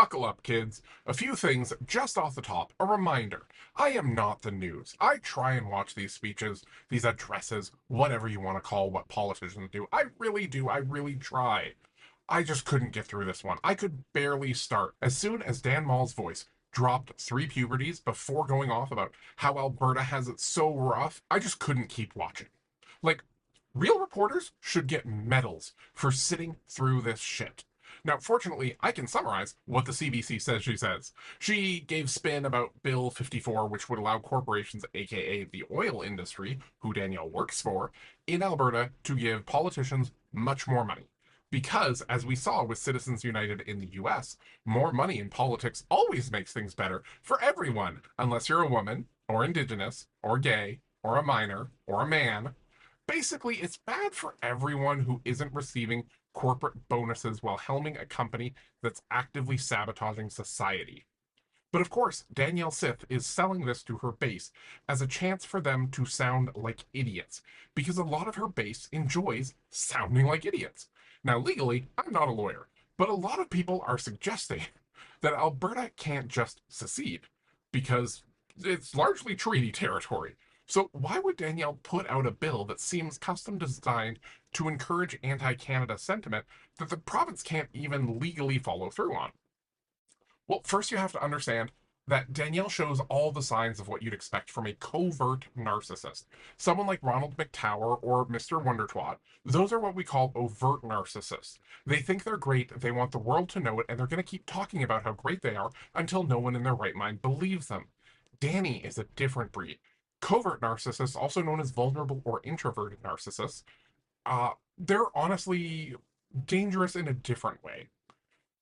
Buckle up, kids. A few things just off the top. A reminder. I am not the news. I try and watch these speeches, these addresses, whatever you want to call what politicians do. I really do. I really try. I just couldn't get through this one. I could barely start. As soon as Dan Mall's voice dropped three puberties before going off about how Alberta has it so rough, I just couldn't keep watching. Like, real reporters should get medals for sitting through this shit. Now, fortunately, I can summarize what the CBC says she says. She gave spin about Bill 54, which would allow corporations, aka the oil industry, who Danielle works for, in Alberta to give politicians much more money. Because, as we saw with Citizens United in the US, more money in politics always makes things better for everyone, unless you're a woman, or indigenous, or gay, or a minor, or a man. Basically, it's bad for everyone who isn't receiving corporate bonuses while helming a company that's actively sabotaging society. But of course, Danielle Smith is selling this to her base as a chance for them to sound like idiots, because a lot of her base enjoys sounding like idiots. Now, legally, I'm not a lawyer, but a lot of people are suggesting that Alberta can't just secede, because it's largely treaty territory. So why would Danielle put out a bill that seems custom designed to encourage anti-Canada sentiment that the province can't even legally follow through on? Well, first you have to understand that Danielle shows all the signs of what you'd expect from a covert narcissist. Someone like Ronald McTower or Mr. Wondertwat, those are what we call overt narcissists. They think they're great, they want the world to know it, and they're going to keep talking about how great they are until no one in their right mind believes them. Danny is a different breed. Covert narcissists, also known as vulnerable or introverted narcissists, they're honestly dangerous in a different way.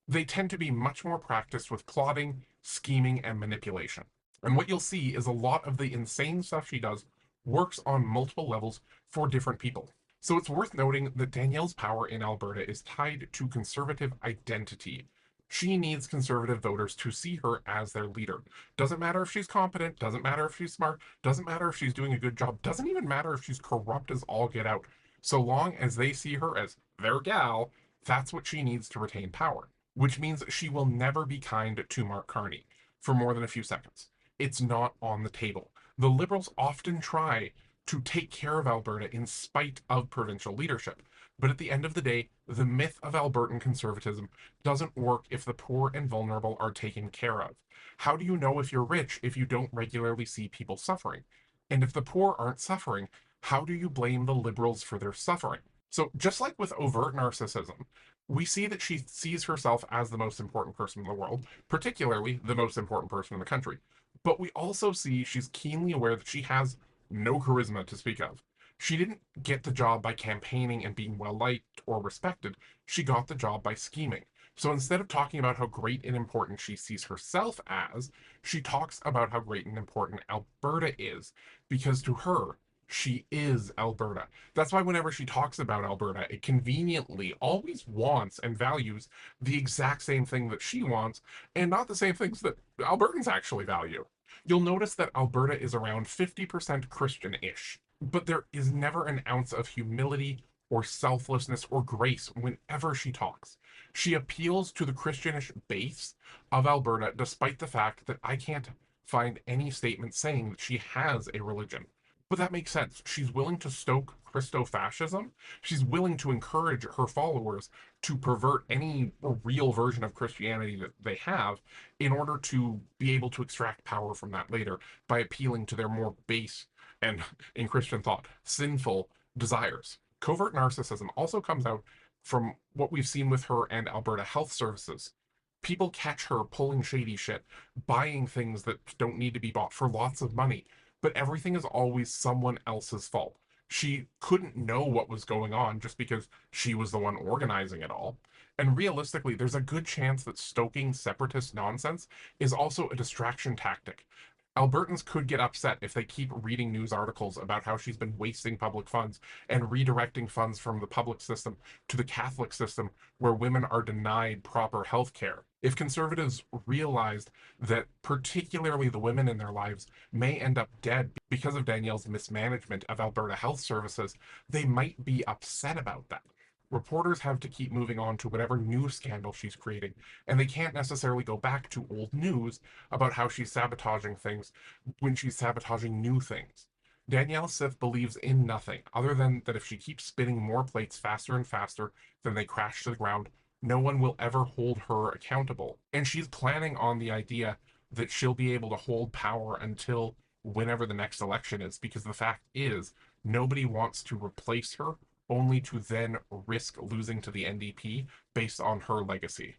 They tend to be much more practiced with plotting, scheming, and manipulation. And what you'll see is a lot of the insane stuff she does works on multiple levels for different people. So it's worth noting that Danielle's power in Alberta is tied to conservative identity. She needs conservative voters to see her as their leader. Doesn't matter if she's competent, doesn't matter if she's smart, doesn't matter if she's doing a good job, doesn't even matter if she's corrupt as all get out. So long as they see her as their gal, that's what she needs to retain power, which means she will never be kind to Mark Carney for more than a few seconds. It's not on the table. The Liberals often try to take care of Alberta in spite of provincial leadership. But at the end of the day, the myth of Albertan conservatism doesn't work if the poor and vulnerable are taken care of. How do you know if you're rich if you don't regularly see people suffering? And if the poor aren't suffering, how do you blame the Liberals for their suffering? So, just like with overt narcissism, we see that she sees herself as the most important person in the world, particularly the most important person in the country. But we also see she's keenly aware that she has no charisma to speak of. She didn't get the job by campaigning and being well liked or respected. She got the job by scheming. So instead of talking about how great and important she sees herself as, she talks about how great and important Alberta is, because to her, she is Alberta. That's why whenever she talks about Alberta, it conveniently always wants and values the exact same thing that she wants, and not the same things that Albertans actually value. You'll notice that Alberta is around 50% Christian-ish, but there is never an ounce of humility or selflessness or grace whenever she talks. She appeals to the Christianish base of Alberta, despite the fact that I can't find any statement saying that she has a religion. But that makes sense. She's willing to stoke Christo-fascism. She's willing to encourage her followers to pervert any real version of Christianity that they have in order to be able to extract power from that later by appealing to their more base and, in Christian thought, sinful desires. Covert narcissism also comes out from what we've seen with her and Alberta Health Services. People catch her pulling shady shit, buying things that don't need to be bought for lots of money, but everything is always someone else's fault. She couldn't know what was going on just because she was the one organizing it all. And realistically, there's a good chance that stoking separatist nonsense is also a distraction tactic. Albertans could get upset if they keep reading news articles about how she's been wasting public funds and redirecting funds from the public system to the Catholic system where women are denied proper health care. If conservatives realized that particularly the women in their lives may end up dead because of Danielle's mismanagement of Alberta Health Services, they might be upset about that. Reporters have to keep moving on to whatever new scandal she's creating, and they can't necessarily go back to old news about how she's sabotaging things when she's sabotaging new things. Danielle Smith believes in nothing other than that if she keeps spinning more plates faster and faster than they crash to the ground, no one will ever hold her accountable. And she's planning on the idea that she'll be able to hold power until whenever the next election is, because the fact is, nobody wants to replace her only to then risk losing to the NDP based on her legacy.